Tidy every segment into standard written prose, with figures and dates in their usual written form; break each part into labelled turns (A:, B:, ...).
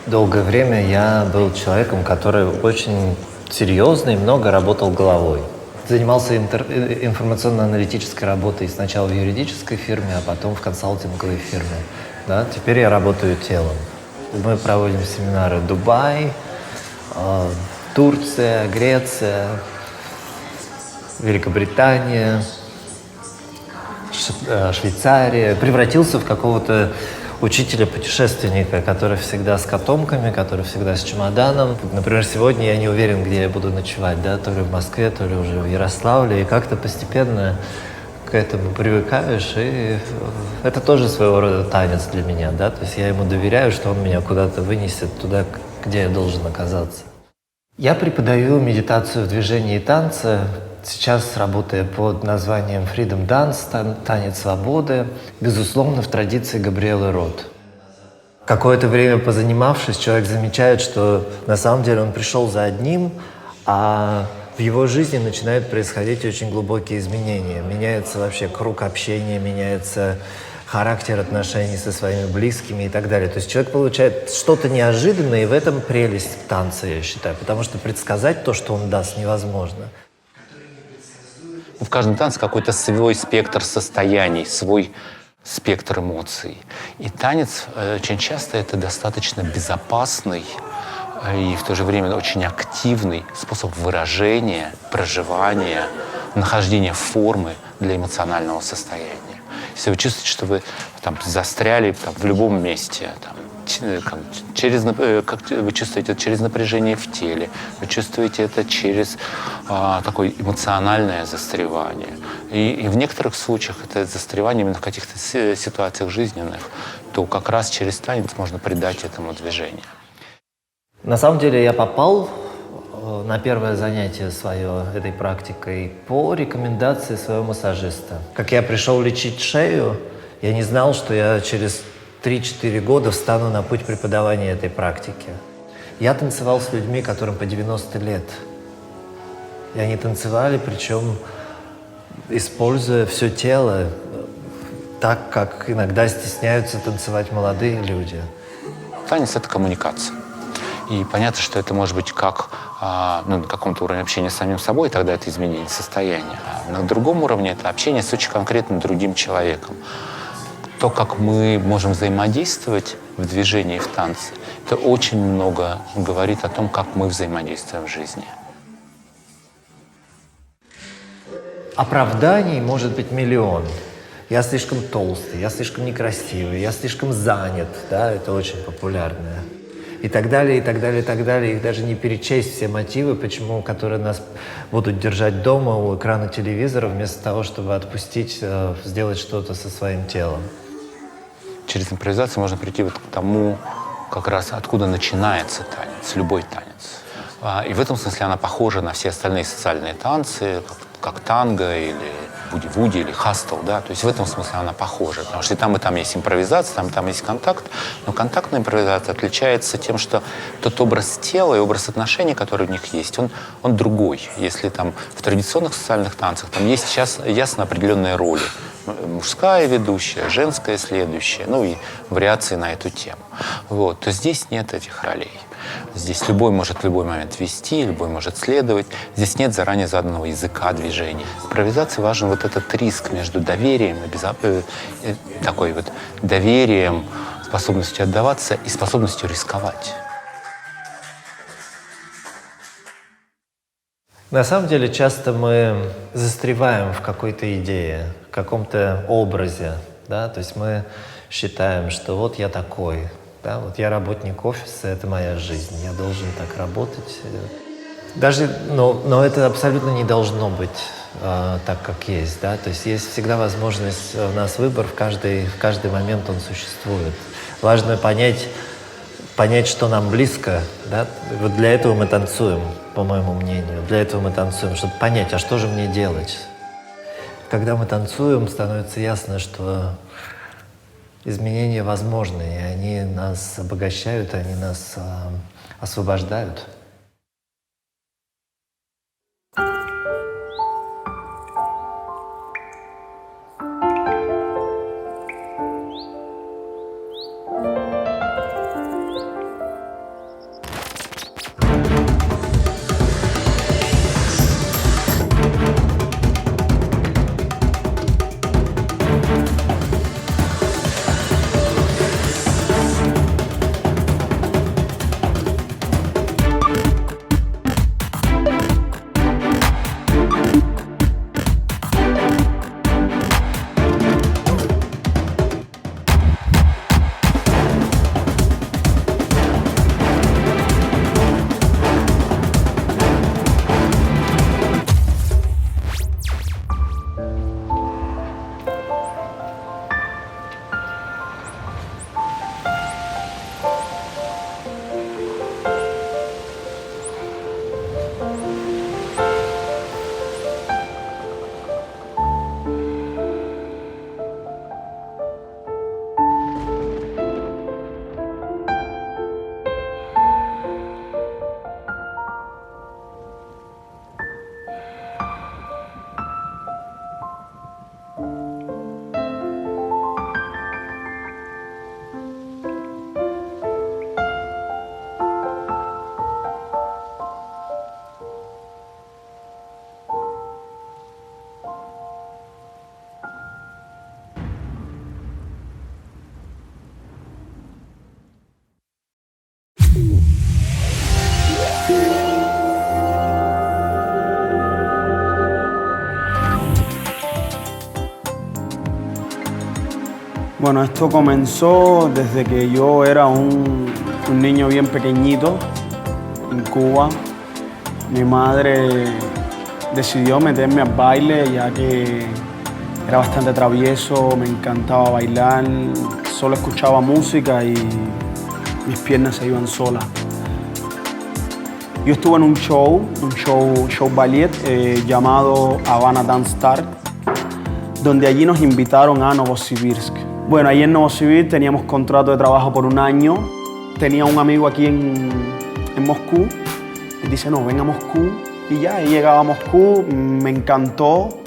A: Долгое время я был человеком, который очень серьезно и много работал головой. Занимался информационно-аналитической работой сначала в юридической фирме, а потом в консалтинговой фирме. Да? Теперь я работаю телом. Мы проводим семинары в Дубае, Турция, Греция, Великобритания, Швейцария. Превратился в какого-то учителя-путешественника, который всегда с котомками, который всегда с чемоданом. Например, сегодня я не уверен, где я буду ночевать, да, то ли в Москве, то ли уже в Ярославле. И как-то постепенно к этому привыкаешь, и это тоже своего рода танец для меня, да, то есть я ему доверяю, что он меня куда-то вынесет туда, где я должен оказаться. Я преподаю медитацию в движении и танце, сейчас работая под названием Freedom Dance, танец свободы, безусловно, в традиции Габриэлы Рот. Какое-то время позанимавшись, человек замечает, что на самом деле он пришел за одним, а в его жизни начинают происходить очень глубокие изменения. Меняется вообще круг общения, меняется характер отношений со своими близкими и так далее. То есть человек получает что-то неожиданное, и в этом прелесть танца, я считаю, потому что предсказать то, что он даст, невозможно.
B: В каждом танце какой-то свой спектр состояний, свой спектр эмоций. И танец очень часто это достаточно безопасный и в то же время очень активный способ выражения, проживания, нахождения формы для эмоционального состояния. Если вы чувствуете, что вы там застряли там, в любом месте, там, как вы чувствуете это через напряжение в теле, вы чувствуете это через такое эмоциональное застревание. И в некоторых случаях это застревание именно в каких-то ситуациях жизненных, то как раз через танец можно придать этому движению.
A: На самом деле я попал на первое занятие свое этой практикой по рекомендации своего массажиста. Как я пришел лечить шею, я не знал, что я через 3-4 года встану на путь преподавания этой практики. Я танцевал с людьми, которым по 90 лет. И они танцевали, причем используя все тело, так, как иногда стесняются танцевать молодые люди.
B: Танец — это коммуникация. И понятно, что это может быть как на каком-то уровне общения с самим собой, тогда это изменение состояния. А на другом уровне это общение с очень конкретным другим человеком. То, как мы можем взаимодействовать в движении, в танце, это очень много говорит о том, как мы взаимодействуем в жизни.
A: Оправданий может быть миллион. Я слишком толстый, я слишком некрасивый, я слишком занят, да, это очень популярное. И так далее, и так далее, и так далее. Их даже не перечесть все мотивы, почему, которые нас будут держать дома у экрана телевизора, вместо того, чтобы отпустить, сделать что-то со своим телом.
B: Через импровизацию можно прийти вот к тому, как раз откуда начинается танец, любой танец. И в этом смысле она похожа на все остальные социальные танцы, как танго или буди-вуди или хастл, да, то есть в этом смысле она похожа, потому что и там есть импровизация, там есть контакт, но контактная импровизация отличается тем, что тот образ тела и образ отношений, который у них есть, он другой. Если там в традиционных социальных танцах там есть сейчас ясно определенные роли, мужская ведущая, женская следующая, ну и вариации на эту тему, вот, то здесь нет этих ролей. Здесь любой может в любой момент вести, любой может следовать. Здесь нет заранее заданного языка движения. В импровизации важен вот этот риск между доверием и такой вот доверием, способностью отдаваться и способностью рисковать.
A: На самом деле часто мы застреваем в какой-то идее, в каком-то образе, да, то есть мы считаем, что вот я такой. Да, вот я работник офиса, это моя жизнь, я должен так работать. Но это абсолютно не должно быть так, как есть. Да? То есть есть всегда возможность, у нас выбор, в каждый момент он существует. Важно понять, что нам близко. Да? Вот для этого мы танцуем, по моему мнению. Для этого мы танцуем, чтобы понять, а что же мне делать. Когда мы танцуем, становится ясно, что изменения возможны, и они нас обогащают, они нас освобождают.
C: Bueno, esto comenzó desde que yo era un niño bien pequeñito en Cuba. Mi madre decidió meterme al baile ya que era bastante travieso, me encantaba bailar, solo escuchaba música y mis piernas se iban solas. Yo estuve en un show ballet llamado Havana Dance Star, donde allí nos invitaron a Novosibirsk. Bueno, ahí en Novosibirsk teníamos contrato de trabajo por un año. Tenía un amigo aquí en Moscú. Él dice, no, ven a Moscú. Y ya, ahí llegaba a Moscú, me encantó.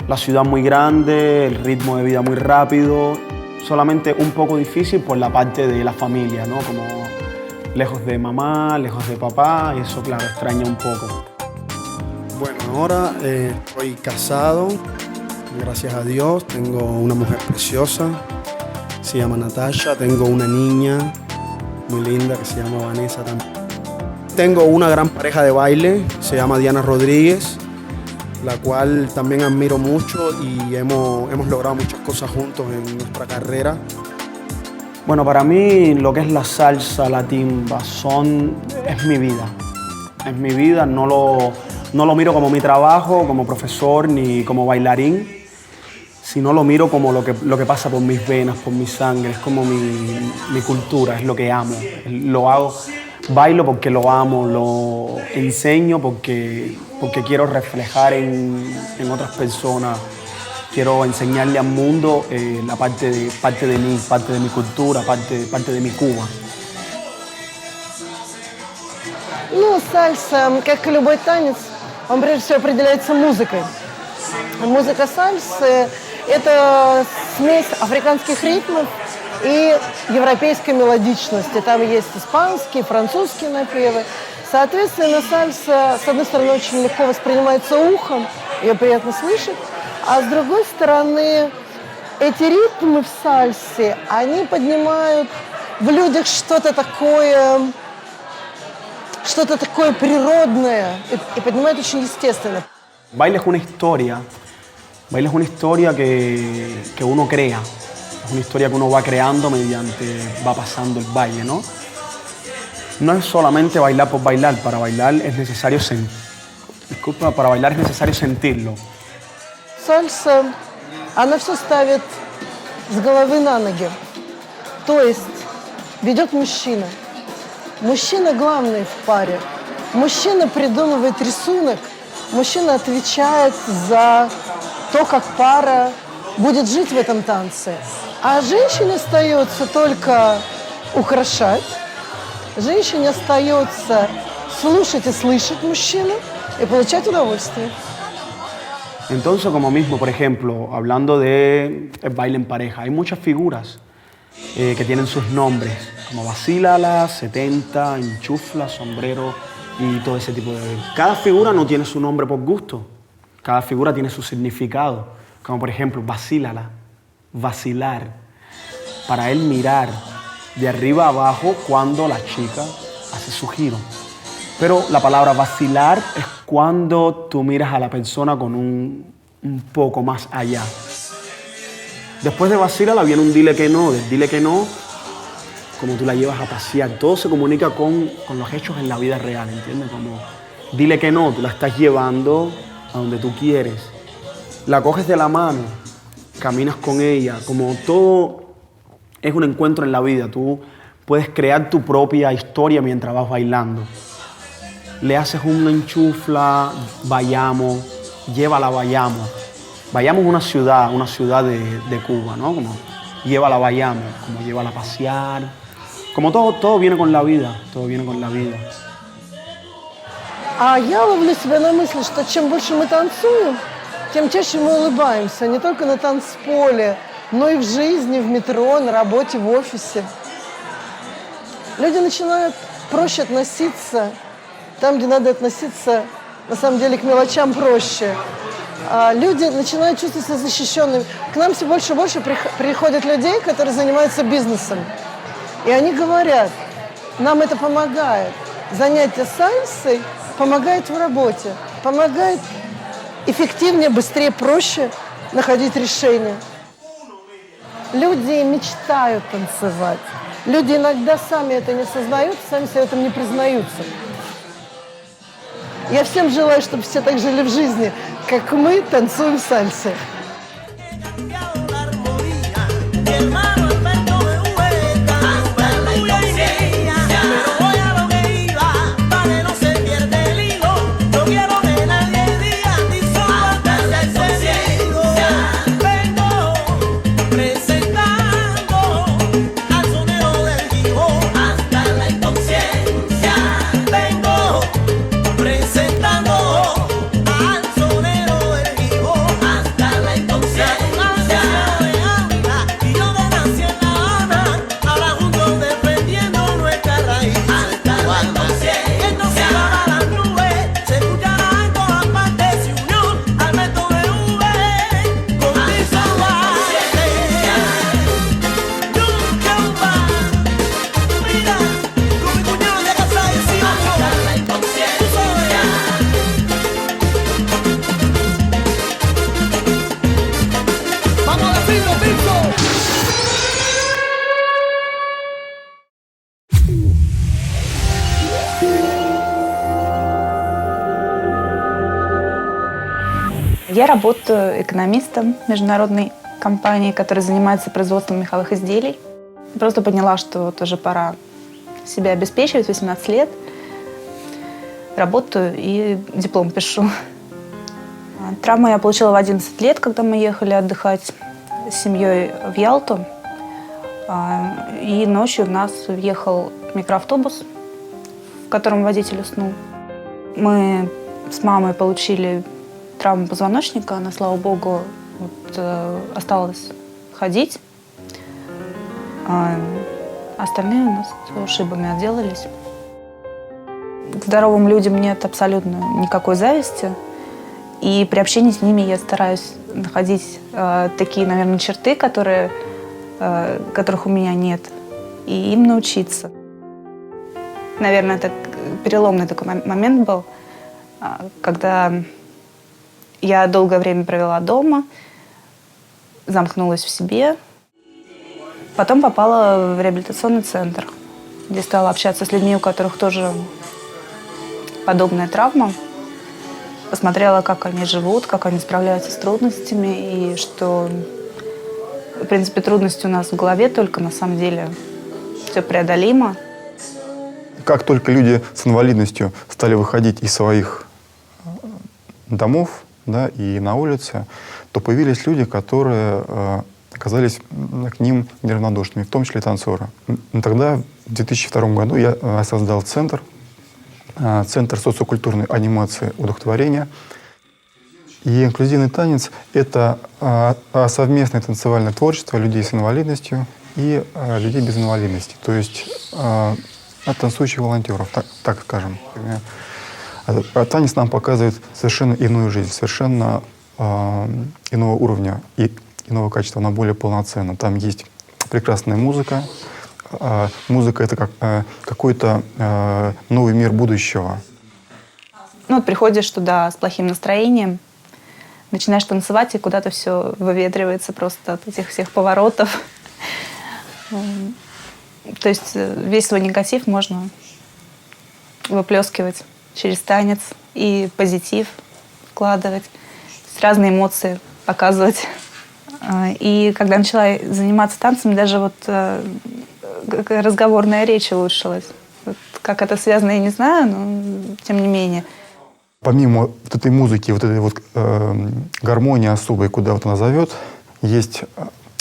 C: La ciudad muy grande, el ritmo de vida muy rápido. Solamente un poco difícil por la parte de la familia, ¿no? Como lejos de mamá, lejos de papá, y eso, claro, extraña un poco. Bueno, ahora estoy casado. Gracias a Dios, tengo una mujer preciosa, se llama Natasha, tengo una niña muy linda que se llama Vanessa también. Tengo una gran pareja de baile, se llama Diana Rodríguez, la cual también admiro mucho y hemos logrado muchas cosas juntos en nuestra carrera. Bueno, para mí lo que es la salsa, la timba, es mi vida. Es mi vida, no lo miro como mi trabajo, como profesor ni como bailarín, sino lo miro como lo que pasa por mis venas, por mi sangre, es como mi cultura, es lo que amo. Lo hago, bailo porque lo amo, lo enseño porque quiero reflejar en otras personas, quiero enseñarle al mundo la parte de mí, parte de mi cultura, parte de mi Cuba.
D: Ну, сальса, как и любой танец, он прежде всего определяется музыкой. Музыка сальсы – это смесь африканских ритмов и европейской мелодичности. Там есть испанские, французские напевы. Соответственно, сальса, с одной стороны, очень легко воспринимается ухом, ее приятно слышать, а с другой стороны, эти ритмы в сальсе, они поднимают в людях что-то такое природное и поднимают очень естественно.
C: Baile es una historia que uno crea, es una historia que uno va creando va pasando el baile, ¿no? No es solamente bailar por bailar, para bailar es necesario sentirlo.
D: Сальса, она все ставит с головы на ноги, то есть ведет мужчина. Мужчина главный в паре. Мужчина придумывает рисунок, мужчина отвечает за то, как пара будет жить в этом танце. А женщине остается только украшать, женщине остается слушать и слышать мужчину и получать удовольствие.
C: Entonces, como mismo, por ejemplo, hablando de el baile en pareja, hay muchas figuras que tienen sus nombres, como Vacílala, 70, Enchufla, Sombrero y todo ese tipo de... Cada figura no tiene su nombre por gusto, cada figura tiene su significado, como por ejemplo, Vacílala, vacilar, para él mirar de arriba a abajo cuando la chica hace su giro. Pero la palabra vacilar es cuando tú miras a la persona con un poco más allá. Después de vacílala viene un dile que no. Del dile que no, como tú la llevas a pasear. Todo se comunica con los hechos en la vida real, ¿entiendes? Como dile que no, tú la estás llevando a donde tú quieres. La coges de la mano, caminas con ella. Como todo es un encuentro en la vida. Tú puedes crear tu propia historia mientras vas bailando. Le haces una enchufla, vayamos, llévala, vayamos. Vayamos a una ciudad de Cuba, ¿no? Como llévala, vayamos, como llévala a pasear. Como todo viene con la vida, todo viene con la vida.
D: А я ловлю себя на мысли, что чем больше мы танцуем, тем чаще мы улыбаемся. Не только на танцполе, но и в жизни, в метро, на работе, в офисе. Люди начинают проще относиться там, где надо относиться, на самом деле, к мелочам проще. Люди начинают чувствовать себя защищенными. К нам все больше и больше приходят людей, которые занимаются бизнесом. И они говорят, нам это помогает. Занятие сальсой помогает в работе, помогает эффективнее, быстрее, проще находить решения. Люди мечтают танцевать. Люди иногда сами это не осознают, сами себе в этом не признаются. Я всем желаю, чтобы все так жили в жизни, как мы танцуем сальсы.
E: Я работаю экономистом международной компании, которая занимается производством меховых изделий. Просто поняла, что тоже пора себя обеспечивать, 18 лет. Работаю и диплом пишу. Травму я получила в 11 лет, когда мы ехали отдыхать с семьей в Ялту. И ночью в нас въехал микроавтобус, в котором водитель уснул. Мы с мамой получили травму позвоночника, она, слава богу, осталась ходить. А остальные у нас ушибами отделались. К здоровым людям нет абсолютно никакой зависти. И при общении с ними я стараюсь находить такие, наверное, черты, которых у меня нет, и им научиться. Наверное, это переломный такой момент был, когда я долгое время провела дома, замкнулась в себе. Потом попала в реабилитационный центр, где стала общаться с людьми, у которых тоже подобная травма. Посмотрела, как они живут, как они справляются с трудностями, и что, в принципе, трудности у нас в голове, только на самом деле все преодолимо.
F: Как только люди с инвалидностью стали выходить из своих домов, да, и на улице, то появились люди, которые оказались к ним неравнодушными, в том числе и танцоры. Тогда, в 2002 году, я создал Центр социокультурной анимации удохотворения. И инклюзивный танец — это совместное танцевальное творчество людей с инвалидностью и людей без инвалидности, то есть от танцующих волонтеров, так скажем. Танец нам показывает совершенно иную жизнь, совершенно иного уровня и иного качества, она более полноценна. Там есть прекрасная музыка. Музыка — это как какой-то новый мир будущего.
E: Ну, вот приходишь туда с плохим настроением, начинаешь танцевать, и куда-то все выветривается просто от этих всех поворотов. То есть весь свой негатив можно выплескивать через танец и позитив вкладывать, разные эмоции показывать. И когда начала заниматься танцами, даже вот разговорная речь улучшилась. Вот как это связано, я не знаю, но тем не менее.
F: Помимо вот этой музыки, вот этой вот гармонии особой, куда вот она зовет, есть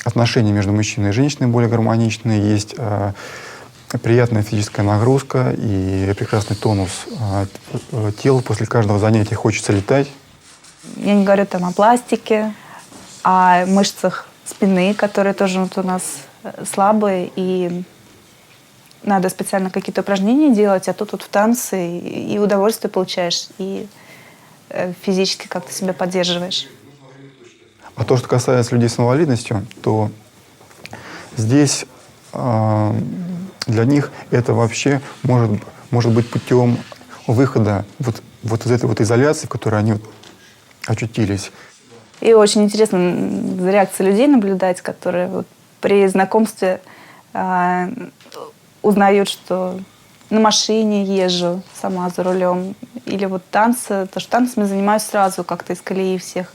F: отношения между мужчиной и женщиной более гармоничные, есть приятная физическая нагрузка и прекрасный тонус тела. После каждого занятия хочется летать.
E: Я не говорю там о пластике, о мышцах спины, которые тоже вот у нас слабые, и надо специально какие-то упражнения делать, а тут вот в танце и удовольствие получаешь, и физически как-то себя поддерживаешь.
F: А то, что касается людей с инвалидностью, то здесь для них это вообще может быть путем выхода вот из этой вот изоляции, в которой они очутились.
E: И очень интересно за реакцией людей наблюдать, которые вот при знакомстве узнают, что на машине езжу сама за рулем. Или вот танцы, то что танцами занимаюсь сразу как-то из колеи всех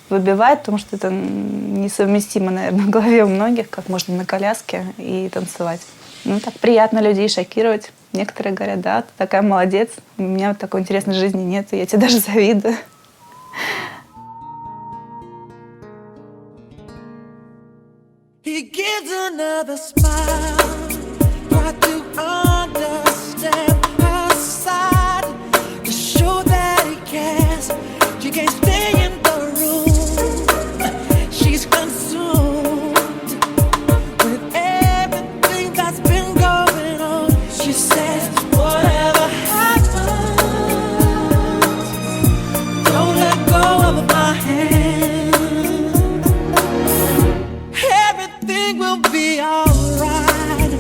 E: выбивает, потому что это несовместимо, наверное, в голове у многих, как можно на коляске и танцевать. Ну, так приятно людей шокировать. Некоторые говорят: да, ты такая молодец, у меня вот такой интересной жизни нет, и я тебе даже завидую.
G: He gives another smile. Try to understand her side, to show that he cares. She can't stay in the room. She's consumed with everything that's been going on. She says, whatever happens, don't let go of my hand. Everything will be alright.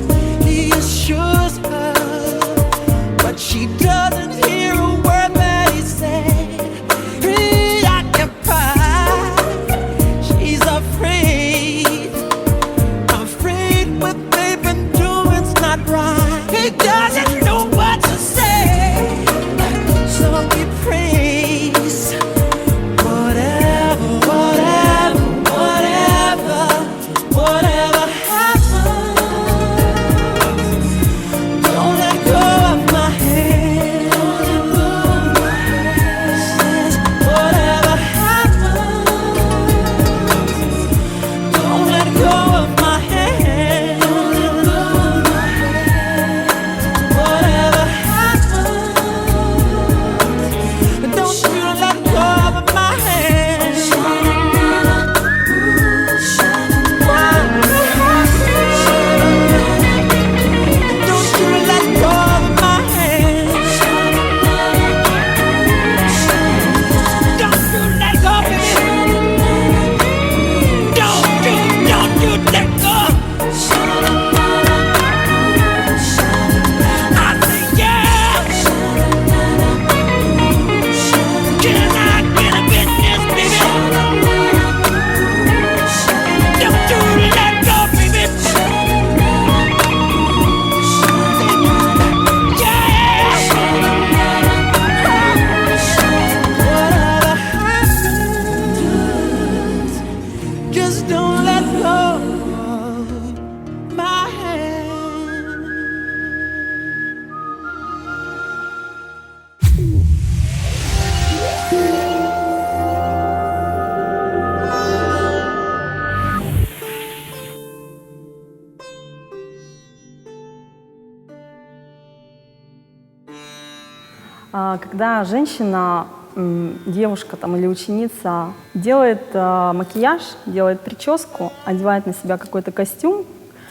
H: Когда женщина, девушка там, или ученица делает макияж, делает прическу, одевает на себя какой-то костюм,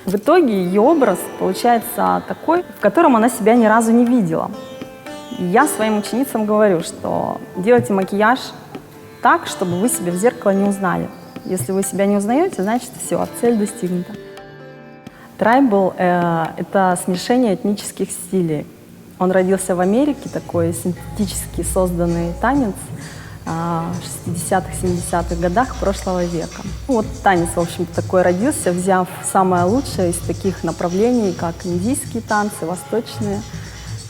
H: в итоге ее образ получается такой, в котором она себя ни разу не видела. И я своим ученицам говорю, что делайте макияж так, чтобы вы себя в зеркало не узнали. Если вы себя не узнаете, значит все, цель достигнута. Трайбл это смешение этнических стилей. Он родился в Америке, такой синтетически созданный танец в 60-х, 70-х годах прошлого века. Вот танец, в общем-то, такой родился, взяв самое лучшее из таких направлений, как индийские танцы, восточные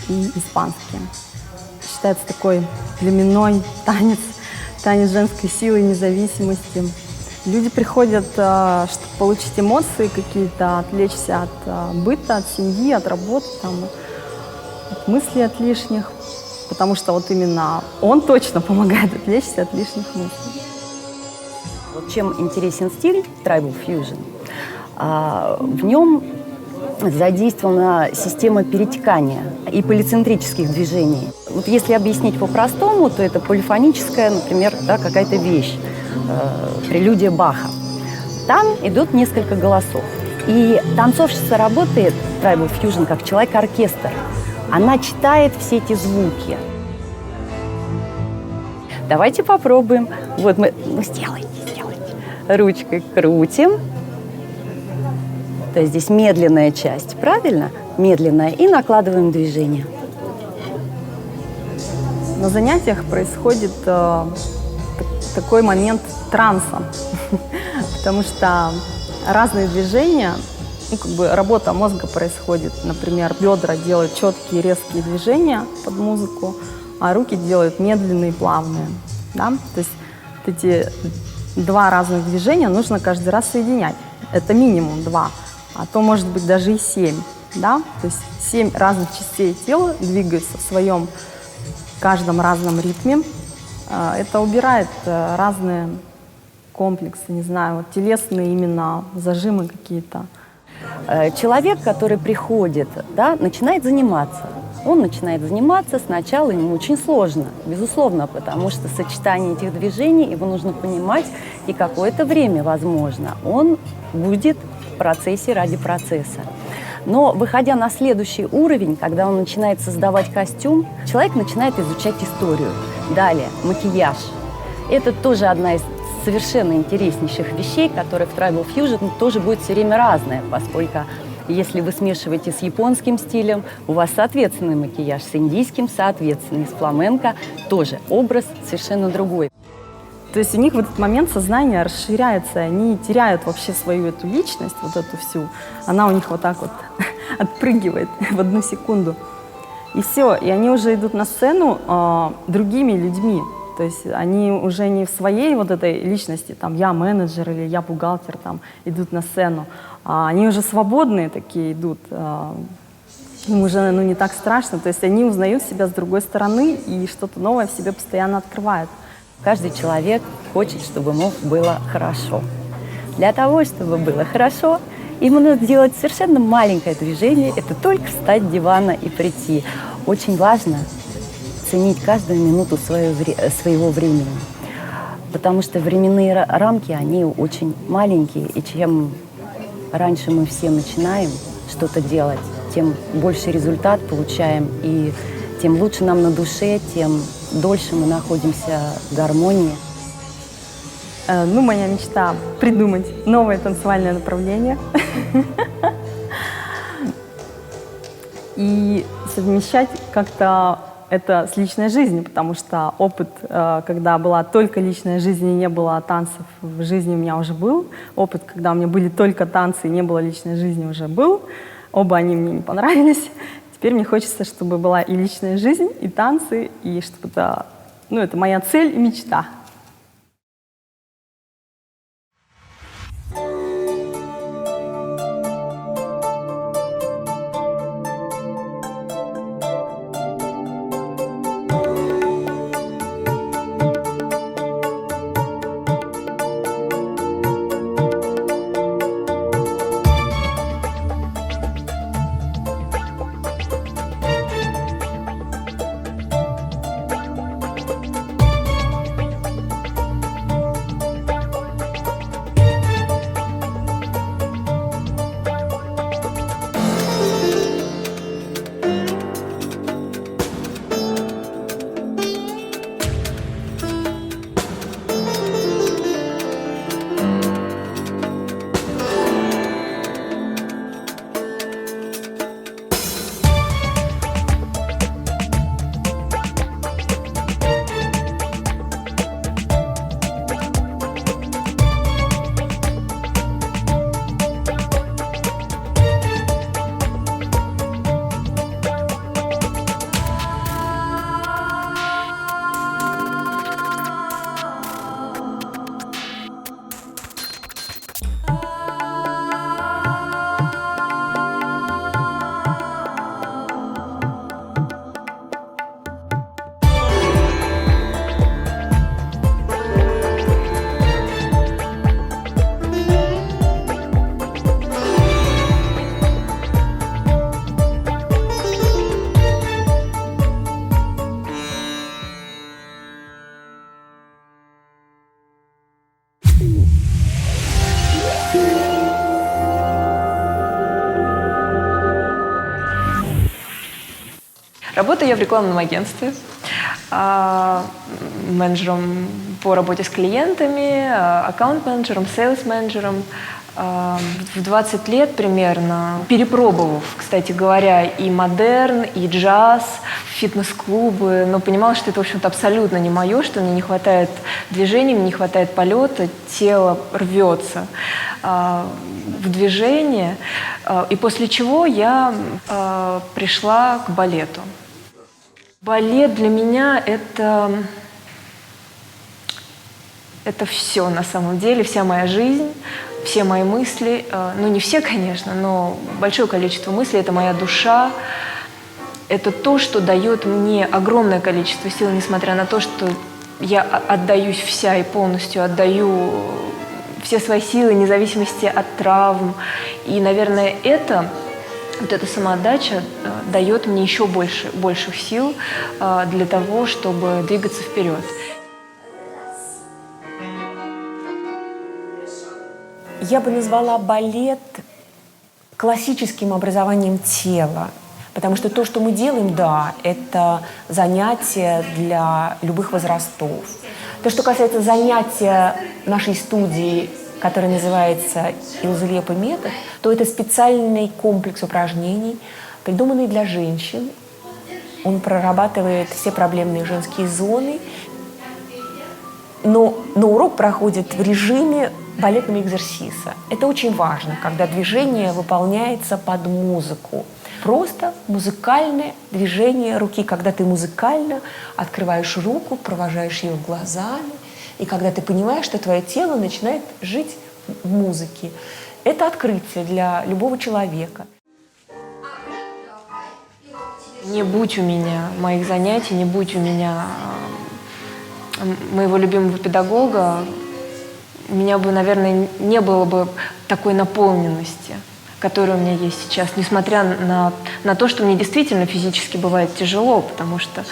H: и испанские. Считается такой племенной танец, танец женской силы и независимости. Люди приходят, чтобы получить эмоции какие-то, отвлечься от быта, от семьи, от работы, там, от мыслей от лишних, потому что вот именно он точно помогает отвлечься от лишних мыслей.
I: Вот чем интересен стиль Tribal Fusion, в нем задействована система перетекания и полицентрических движений. Вот если объяснить по-простому, то это полифоническая, например, да, какая-то вещь, прелюдия Баха. Там идут несколько голосов. И танцовщица работает, Tribal Fusion, как человек-оркестр. Она читает все эти звуки. Давайте попробуем. Вот мы сделайте. Ручкой крутим. То есть здесь медленная часть, правильно? Медленная. И накладываем движение.
H: На занятиях происходит такой момент транса, потому что разные движения, ну, как бы работа мозга происходит. Например, бедра делают четкие, резкие движения под музыку, а руки делают медленные, плавные. Да? То есть вот эти два разных движения нужно каждый раз соединять. Это минимум 2, а то может быть даже и 7. Да? То есть 7 разных частей тела двигаются в своем каждом разном ритме. Это убирает разные комплексы, не знаю, вот телесные именно зажимы какие-то.
I: Человек, который приходит, да, начинает заниматься. Он начинает заниматься, сначала ему очень сложно, безусловно, потому что сочетание этих движений, его нужно понимать, и какое-то время, возможно, он будет в процессе ради процесса. Но, выходя на следующий уровень, когда он начинает создавать костюм, человек начинает изучать историю. Далее, макияж. Это тоже одна из совершенно интереснейших вещей, которая в Tribal Fusion тоже будет все время разная, поскольку если вы смешиваете с японским стилем, у вас соответственный макияж, с индийским соответственный, с фламенко тоже образ совершенно другой.
H: То есть у них в этот момент сознание расширяется, они теряют вообще свою эту личность, вот эту всю. Она у них вот так вот отпрыгивает в одну секунду. И все, и они уже идут на сцену другими людьми. То есть они уже не в своей вот этой личности, там, я менеджер или я бухгалтер, там, идут на сцену. Они уже свободные такие идут. Им уже не так страшно. То есть они узнают себя с другой стороны и что-то новое в себе постоянно открывают.
I: Каждый человек хочет, чтобы ему было хорошо. Для того, чтобы было хорошо, ему надо сделать совершенно маленькое движение. Это только встать с дивана и прийти. Очень важно ценить каждую минуту своего времени. Потому что временные рамки, они очень маленькие. И чем раньше мы все начинаем что-то делать, тем больше результат получаем. И тем лучше нам на душе, тем дольше мы находимся в гармонии.
H: Моя мечта — придумать новое танцевальное направление и совмещать как-то это с личной жизнью, потому что опыт, когда была только личная жизнь и не было танцев в жизни, у меня уже был. Опыт, когда у меня были только танцы и не было личной жизни, уже был. Оба они мне не понравились. Теперь мне хочется, чтобы была и личная жизнь, и танцы, и чтобы это моя цель и мечта.
J: Работаю я в рекламном агентстве, менеджером по работе с клиентами, аккаунт-менеджером, сейлс-менеджером. В 20 лет примерно, перепробовав, кстати говоря, и модерн, и джаз, фитнес-клубы, но понимала, что это, в общем-то, абсолютно не мое, что мне не хватает движения, мне не хватает полета, тело рвется в движение. И после чего я пришла к балету. Балет для меня это все на самом деле, вся моя жизнь, все мои мысли. Ну, не все, конечно, но большое количество мыслей. Это моя душа. Это то, что дает мне огромное количество сил, несмотря на то, что я отдаюсь вся и полностью отдаю все свои силы, вне зависимости от травм. И, наверное, вот эта самоотдача дает мне еще больших сил для того, чтобы двигаться вперед.
K: Я бы назвала балет классическим образованием тела, потому что то, что мы делаем, да, это занятия для любых возрастов. То, что касается занятия нашей студии, который называется «Илзулепа метод», то это специальный комплекс упражнений, придуманный для женщин. Он прорабатывает все проблемные женские зоны, но урок проходит в режиме балетного экзерсиса. Это очень важно, когда движение выполняется под музыку. Просто музыкальное движение руки, когда ты музыкально открываешь руку, провожаешь ее глазами, и когда ты понимаешь, что твое тело начинает жить в музыке. Это открытие для любого человека.
J: Не будь у меня моих занятий, не будь у меня моего любимого педагога, у меня бы, наверное, не было бы такой наполненности, которая у меня есть сейчас, несмотря на то, что мне действительно физически бывает тяжело, потому что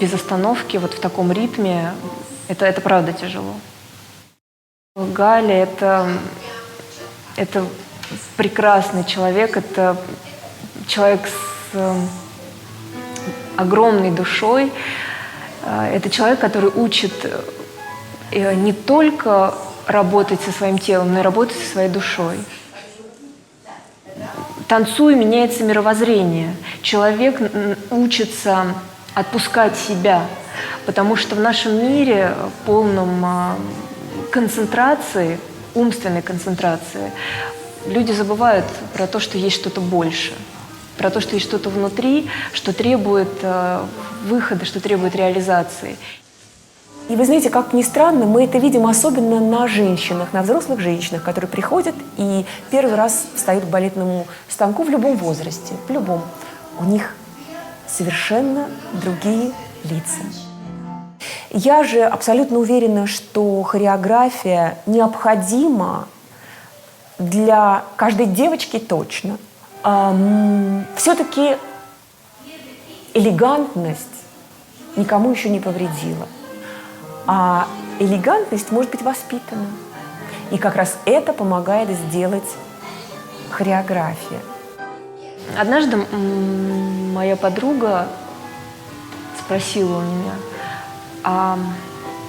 J: без остановки вот в таком ритме это правда тяжело. Галя — это прекрасный человек, это человек с огромной душой, это человек, который учит не только работать со своим телом, но и работать со своей душой. Танцуя, меняется мировоззрение. Человек учится отпускать себя, потому что в нашем мире, полном концентрации, умственной концентрации, люди забывают про то, что есть что-то больше, про то, что есть что-то внутри, что требует выхода, что требует реализации.
K: И вы знаете, как ни странно, мы это видим особенно на женщинах, на взрослых женщинах, которые приходят и первый раз встают к балетному станку в любом возрасте, в любом. У них совершенно другие лица. Я же абсолютно уверена, что хореография необходима для каждой девочки точно. Все-таки элегантность никому еще не повредила. А элегантность может быть воспитана. И как раз это помогает сделать хореография.
J: Однажды моя подруга спросила у меня, а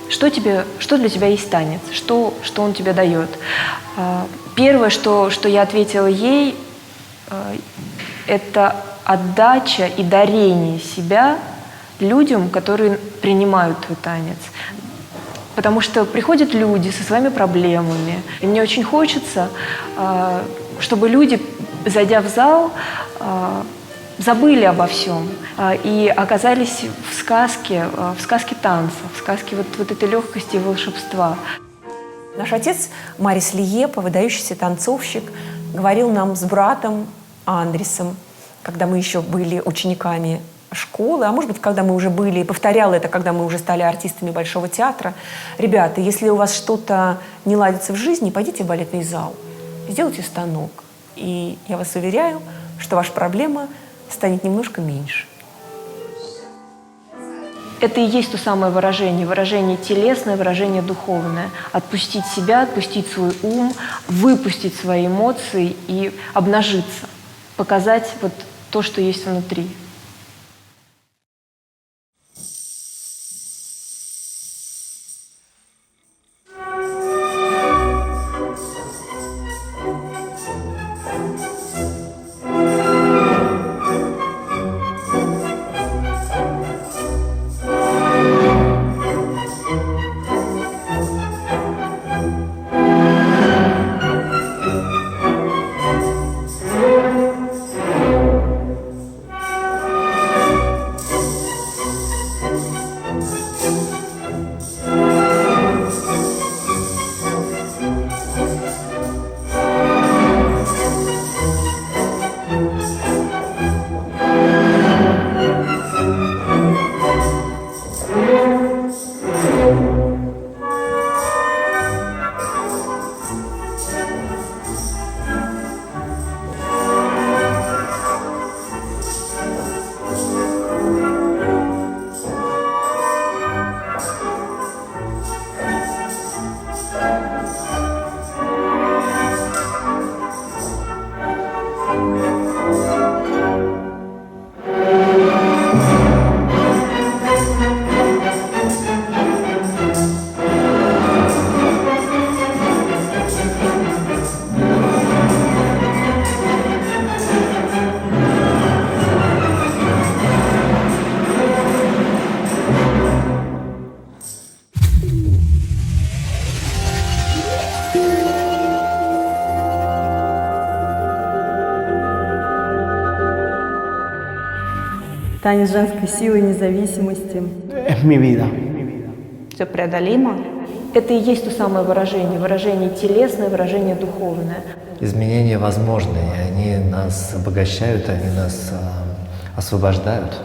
J: что для тебя есть танец? Что он тебе дает? Первое, что я ответила ей, это отдача и дарение себя людям, которые принимают твой танец. Потому что приходят люди со своими проблемами. И мне очень хочется, чтобы люди, зайдя в зал, забыли обо всем и оказались в сказке танца, в сказке вот этой легкости и волшебства.
K: Наш отец Марис Лиепа, выдающийся танцовщик, говорил нам с братом Андресом, когда мы еще были учениками школы, а может быть, когда мы уже были, повторял это, когда мы уже стали артистами Большого театра. Ребята, если у вас что-то не ладится в жизни, пойдите в балетный зал, сделайте станок. И я вас уверяю, что ваша проблема станет немножко меньше.
J: Это и есть то самое выражение телесное, выражение духовное. Отпустить себя, отпустить свой ум, выпустить свои эмоции и обнажиться, показать вот то, что есть внутри.
H: танец женской силы и независимости.
C: Es mi vida.
E: Все преодолимо.
J: Это и есть то самое выражение телесное, выражение духовное.
A: Изменения возможны, и они нас обогащают, они нас освобождают.